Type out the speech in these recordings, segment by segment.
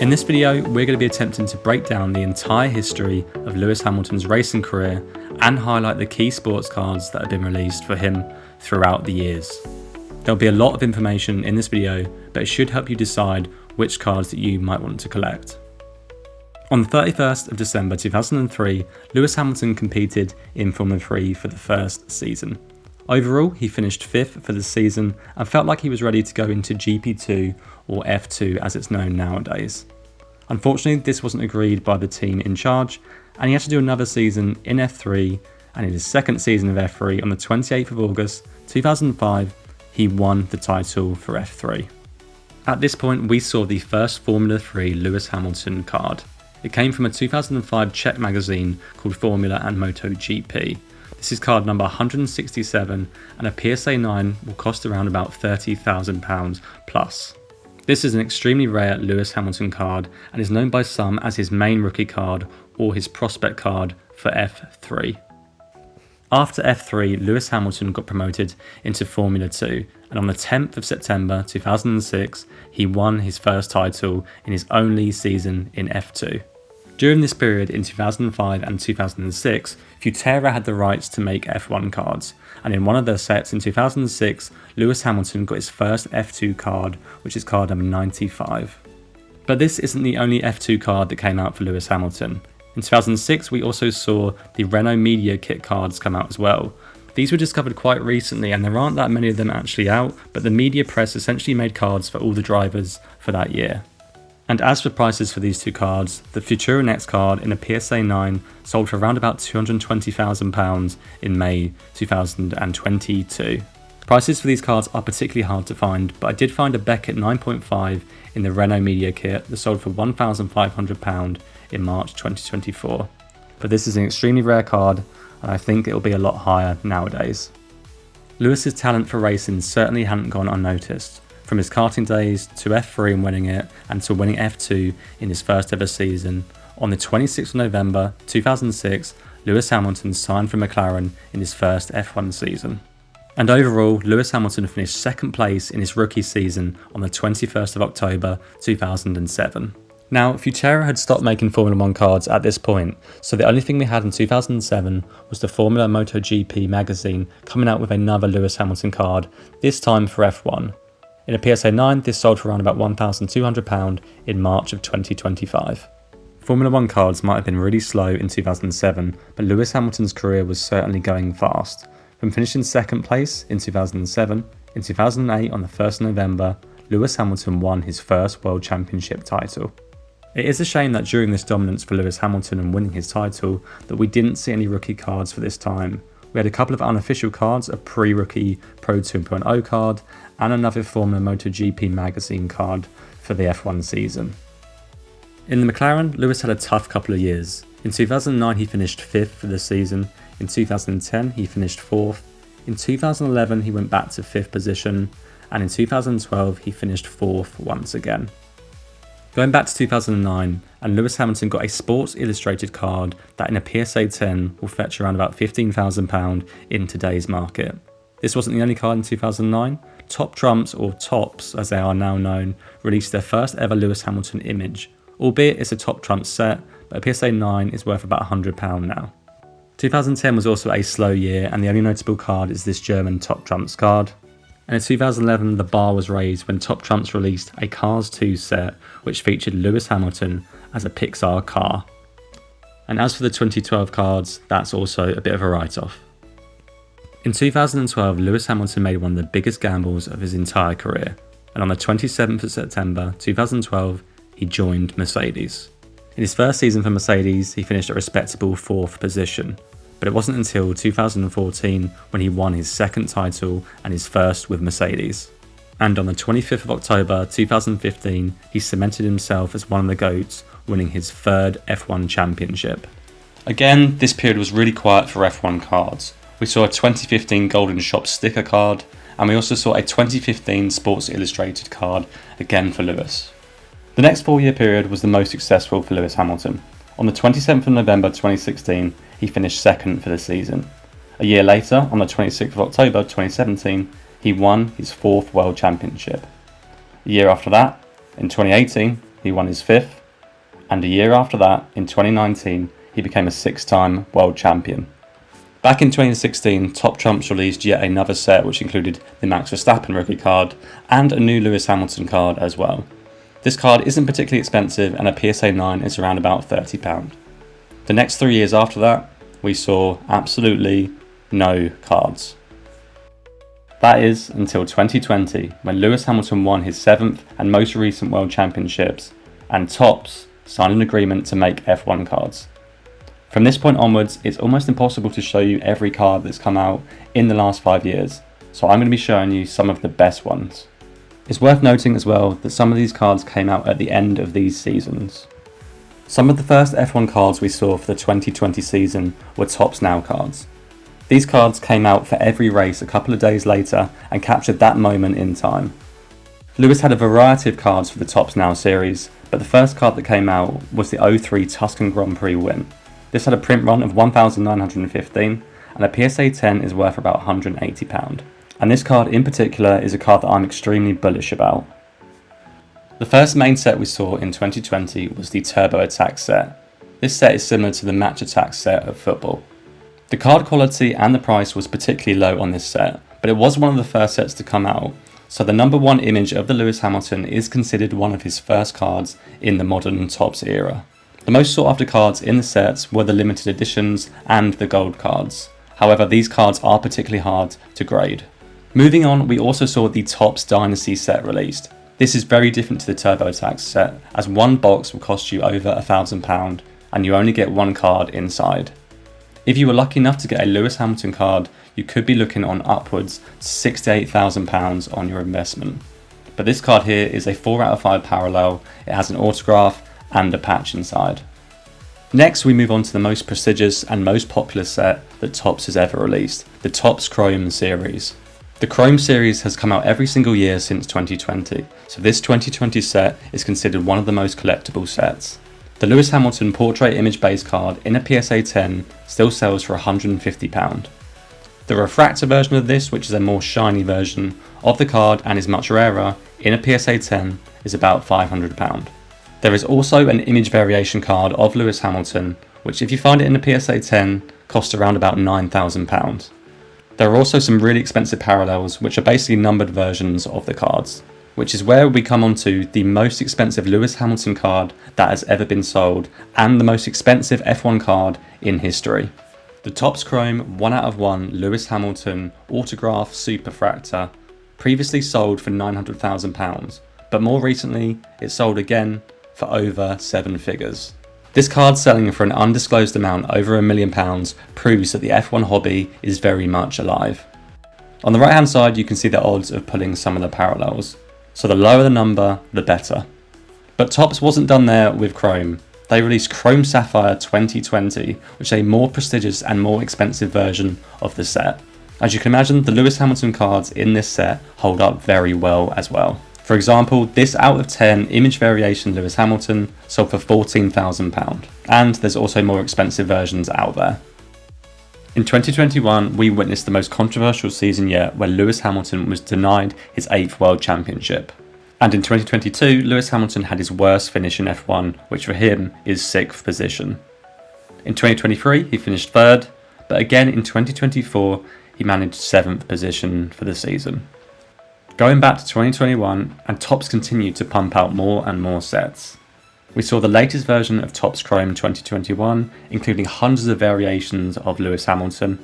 In this video, we're going to be attempting to break down the entire history of Lewis Hamilton's racing career and highlight the key sports cards that have been released for him throughout the years. There'll be a lot of information in this video, but it should help you decide which cards that you might want to collect. On the 31st of December 2003, Lewis Hamilton competed in Formula 3 for the first season. Overall, he finished 5th for the season and felt like he was ready to go into GP2 or F2 as it's known nowadays. Unfortunately, this wasn't agreed by the team in charge, and he had to do another season in F3, and in his second season of F3 on the 28th of August 2005, he won the title for F3. At this point, we saw the first Formula 3 Lewis Hamilton card. It came from a 2005 Czech magazine called Formula and MotoGP. This is card number 167, and a PSA 9 will cost around about £30,000 plus. This is an extremely rare Lewis Hamilton card and is known by some as his main rookie card or his prospect card for F3. After F3, Lewis Hamilton got promoted into Formula 2, and on the 10th of September 2006, he won his first title in his only season in F2. During this period in 2005 and 2006, Futera had the rights to make F1 cards, and in one of their sets in 2006, Lewis Hamilton got his first F2 card, which is card number 95. But this isn't the only F2 card that came out for Lewis Hamilton. In 2006, we also saw the Renault Media Kit cards come out as well. These were discovered quite recently, and there aren't that many of them actually out, but the media press essentially made cards for all the drivers for that year. And as for prices for these two cards, the Futura Next card in a PSA 9 sold for around about £220,000 in May 2022. Prices for these cards are particularly hard to find, but I did find a Beckett 9.5 in the Renault Media Kit that sold for £1,500 in March 2024. But this is an extremely rare card, and I think it'll be a lot higher nowadays. Lewis's talent for racing certainly hadn't gone unnoticed. From his karting days to F3 and winning it, and to winning F2 in his first ever season, on the 26th of November 2006, Lewis Hamilton signed for McLaren in his first F1 season. And overall, Lewis Hamilton finished second place in his rookie season on the 21st of October 2007. Now, Futera had stopped making Formula 1 cards at this point, so the only thing we had in 2007 was the Formula MotoGP magazine coming out with another Lewis Hamilton card, this time for F1. In a PSA 9, this sold for around about £1,200 in March of 2025. Formula 1 cards might have been really slow in 2007, but Lewis Hamilton's career was certainly going fast. From finishing second place in 2007, in 2008 on the 1st of November, Lewis Hamilton won his first World Championship title. It is a shame that during this dominance for Lewis Hamilton and winning his title, that we didn't see any rookie cards for this time. We had a couple of unofficial cards, a pre-rookie Pro 2.0 card, and another Formula MotoGP magazine card for the F1 season. In the McLaren, Lewis had a tough couple of years. In 2009 he finished 5th for the season, in 2010 he finished 4th, in 2011 he went back to 5th position, and in 2012 he finished 4th once again. Going back to 2009, and Lewis Hamilton got a Sports Illustrated card that in a PSA 10 will fetch around about £15,000 in today's market. This wasn't the only card in 2009. Top Trumps, or Tops as they are now known, released their first ever Lewis Hamilton image, albeit it's a Top Trumps set, but a PSA 9 is worth about £100 now. 2010 was also a slow year, and the only notable card is this German Top Trumps card. And in 2011, the bar was raised when Top Trumps released a Cars 2 set, which featured Lewis Hamilton as a Pixar car. And as for the 2012 cards, that's also a bit of a write-off. In 2012, Lewis Hamilton made one of the biggest gambles of his entire career, and on the 27th of September 2012, he joined Mercedes. In his first season for Mercedes, he finished a respectable 4th position. But it wasn't until 2014 when he won his second title and his first with Mercedes. And on the 25th of October 2015, he cemented himself as one of the GOATs, winning his third F1 championship. Again, this period was really quiet for F1 cards. We saw a 2015 Golden Shop sticker card, and we also saw a 2015 Sports Illustrated card, again for Lewis. The next 4-year period was the most successful for Lewis Hamilton. On the 27th of November 2016, he finished second for the season. A year later, on the 26th of October 2017, he won his 4th World Championship. A year after that, in 2018, he won his 5th, and a year after that, in 2019, he became a 6-time world champion. Back in 2016, Top Trumps released yet another set which included the Max Verstappen rookie card and a new Lewis Hamilton card as well. This card isn't particularly expensive and a PSA 9 is around about £30. The next 3 years after that, we saw absolutely no cards. That is until 2020, when Lewis Hamilton won his 7th and most recent World Championships, and Topps signed an agreement to make F1 cards. From this point onwards, it's almost impossible to show you every card that's come out in the last 5 years, so I'm going to be showing you some of the best ones. It's worth noting as well that some of these cards came out at the end of these seasons. Some of the first F1 cards we saw for the 2020 season were Topps Now cards. These cards came out for every race a couple of days later and captured that moment in time. Lewis had a variety of cards for the Topps Now series, but the first card that came out was the 03 Tuscan Grand Prix win. This had a print run of 1,915 and a PSA 10 is worth about £180. And this card in particular is a card that I'm extremely bullish about. The first main set we saw in 2020 was the Turbo Attack set. This set is similar to the Match Attack set of football. The card quality and the price was particularly low on this set, but it was one of the first sets to come out, so the number 1 image of the Lewis Hamilton is considered one of his first cards in the modern Topps era. The most sought after cards in the sets were the limited editions and the gold cards. However, these cards are particularly hard to grade. Moving on, we also saw the Topps Dynasty set released. This is very different to the Turbo Attack set, as one box will cost you over £1,000 and you only get one card inside. If you were lucky enough to get a Lewis Hamilton card, you could be looking on upwards to £68,000 on your investment. But this card here is a 4 out of 5 parallel, it has an autograph and a patch inside. Next we move on to the most prestigious and most popular set that Topps has ever released, the Topps Chrome series. The Chrome series has come out every single year since 2020, so this 2020 set is considered one of the most collectible sets. The Lewis Hamilton portrait image base card in a PSA 10 still sells for £150. The refractor version of this, which is a more shiny version of the card and is much rarer, in a PSA 10 is about £500. There is also an image variation card of Lewis Hamilton, which if you find it in a PSA 10, costs around about £9,000. There are also some really expensive parallels, which are basically numbered versions of the cards, which is where we come on to the most expensive Lewis Hamilton card that has ever been sold, and the most expensive F1 card in history. The Topps Chrome 1 out of 1 Lewis Hamilton Autograph Superfractor previously sold for £900,000, but more recently it sold again for over 7 figures. This card selling for an undisclosed amount over £1 million proves that the F1 hobby is very much alive. On the right hand side you can see the odds of pulling some of the parallels, so the lower the number the better. But Topps wasn't done there with Chrome. They released Chrome Sapphire 2020, which is a more prestigious and more expensive version of the set. As you can imagine, the Lewis Hamilton cards in this set hold up very well as well. For example, this out of 10 image variation Lewis Hamilton sold for £14,000, and there's also more expensive versions out there. In 2021, we witnessed the most controversial season yet, where Lewis Hamilton was denied his 8th World Championship. And in 2022, Lewis Hamilton had his worst finish in F1, which for him is 6th position. In 2023, he finished 3rd, but again in 2024, he managed 7th position for the season. Going back to 2021, and Topps continued to pump out more and more sets. We saw the latest version of Topps Chrome 2021, including hundreds of variations of Lewis Hamilton.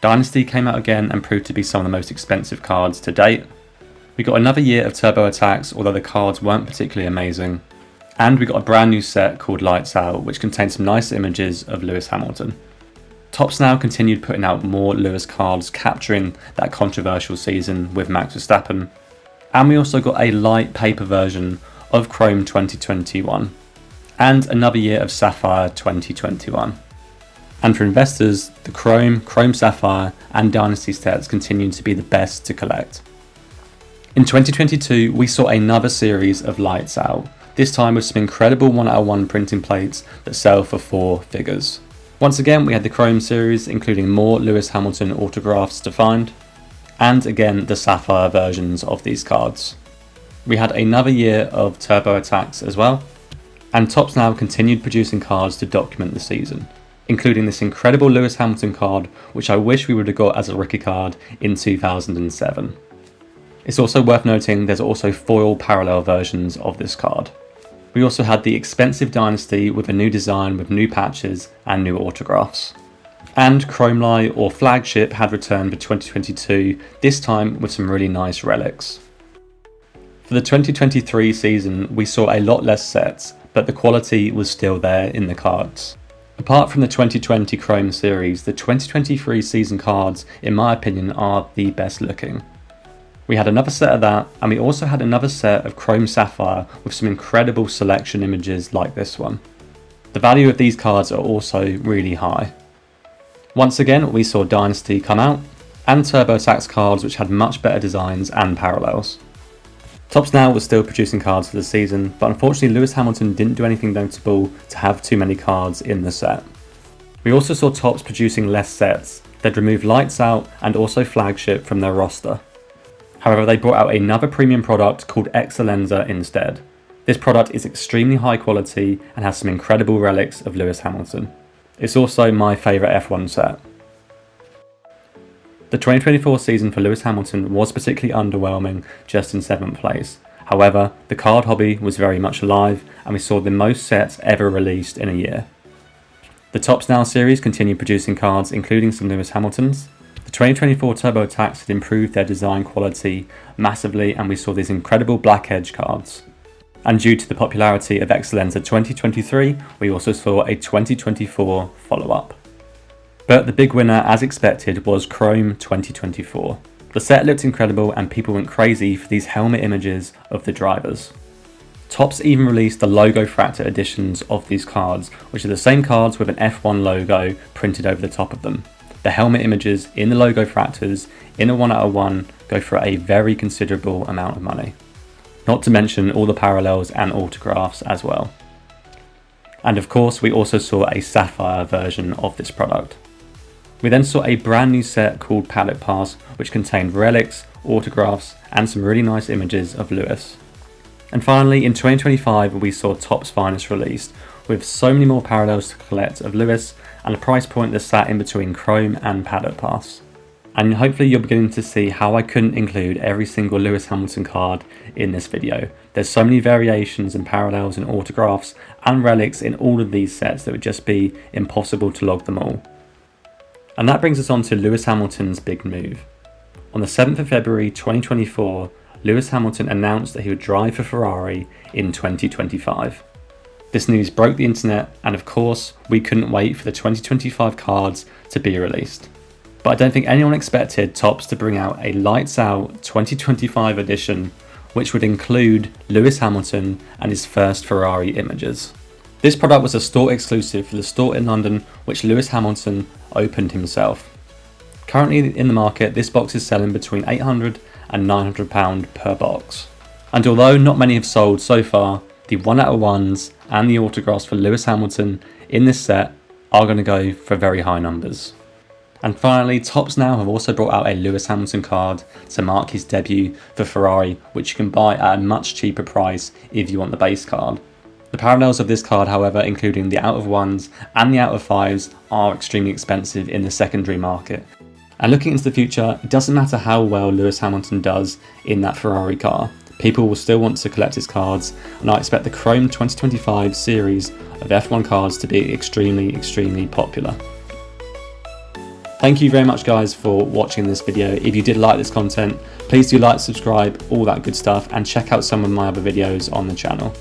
Dynasty came out again and proved to be some of the most expensive cards to date. We got another year of Turbo Attacks, although the cards weren't particularly amazing. And we got a brand new set called Lights Out, which contains some nice images of Lewis Hamilton. Topps Now continued putting out more Lewis cards, capturing that controversial season with Max Verstappen. And we also got a light paper version of Chrome 2021, and another year of Sapphire 2021. And for investors, the Chrome, Chrome Sapphire and Dynasty sets continue to be the best to collect. In 2022, we saw another series of Lights Out, this time with some incredible 1 out of 1 printing plates that sell for 4 figures. Once again, we had the Chrome series, including more Lewis Hamilton autographs to find, and again the Sapphire versions of these cards. We had another year of turbo attacks as well, and Topps now continued producing cards to document the season, including this incredible Lewis Hamilton card, which I wish we would have got as a rookie card in 2007. It's also worth noting there's also foil parallel versions of this card. We also had the expensive Dynasty with a new design with new patches and new autographs. And Chromelight or Flagship had returned for 2022, this time with some really nice relics. For the 2023 season, we saw a lot less sets, but the quality was still there in the cards. Apart from the 2020 Chrome series, the 2023 season cards, in my opinion, are the best looking. We had another set of that, and we also had another set of Chrome Sapphire with some incredible selection images like this one. The value of these cards are also really high. Once again, we saw Dynasty come out, and TurboTax cards which had much better designs and parallels. Topps now was still producing cards for the season, but unfortunately Lewis Hamilton didn't do anything notable to have too many cards in the set. We also saw Topps producing less sets. They'd removed Lights Out and also Flagship from their roster. However, they brought out another premium product called Excellenza instead. This product is extremely high quality and has some incredible relics of Lewis Hamilton. It's also my favourite F1 set. The 2024 season for Lewis Hamilton was particularly underwhelming, just in 7th place. However, the card hobby was very much alive, and we saw the most sets ever released in a year. The Topps Now series continued producing cards, including some Lewis Hamiltons. The 2024 TurboTax had improved their design quality massively, and we saw these incredible Black Edge cards. And due to the popularity of Excellenza 2023, we also saw a 2024 follow-up. But the big winner, as expected, was Chrome 2024. The set looked incredible and people went crazy for these helmet images of the drivers. Topps even released the Logo Fractor editions of these cards, which are the same cards with an F1 logo printed over the top of them. The helmet images in the Logo Fractors in a 1/1 go for a very considerable amount of money. Not to mention all the parallels and autographs as well. And of course, we also saw a Sapphire version of this product. We then saw a brand new set called Paddock Pass, which contained relics, autographs, and some really nice images of Lewis. And finally, in 2025, we saw Topps Finest released, with so many more parallels to collect of Lewis, and a price point that sat in between Chrome and Paddock Pass. And hopefully you're beginning to see how I couldn't include every single Lewis Hamilton card in this video. There's so many variations and parallels and autographs and relics in all of these sets that would just be impossible to log them all. And that brings us on to Lewis Hamilton's big move. On the 7th of February 2024, Lewis Hamilton announced that he would drive for Ferrari in 2025. This news broke the internet, and of course, we couldn't wait for the 2025 cards to be released. But I don't think anyone expected Topps to bring out a Lights Out 2025 edition, which would include Lewis Hamilton and his first Ferrari images. This product was a store exclusive for the store in London, which Lewis Hamilton opened himself. Currently in the market, this box is selling between £800 and £900 per box. And although not many have sold so far, the 1/1s and the autographs for Lewis Hamilton in this set are going to go for very high numbers. And finally, Topps now have also brought out a Lewis Hamilton card to mark his debut for Ferrari, which you can buy at a much cheaper price if you want the base card. The parallels of this card, however, including the out of 1s and the out of 5s, are extremely expensive in the secondary market. And looking into the future, it doesn't matter how well Lewis Hamilton does in that Ferrari car, people will still want to collect his cards, and I expect the Chrome 2025 series of F1 cards to be extremely popular. Thank you very much guys for watching this video. If you did like this content, please do like, subscribe, all that good stuff, and check out some of my other videos on the channel.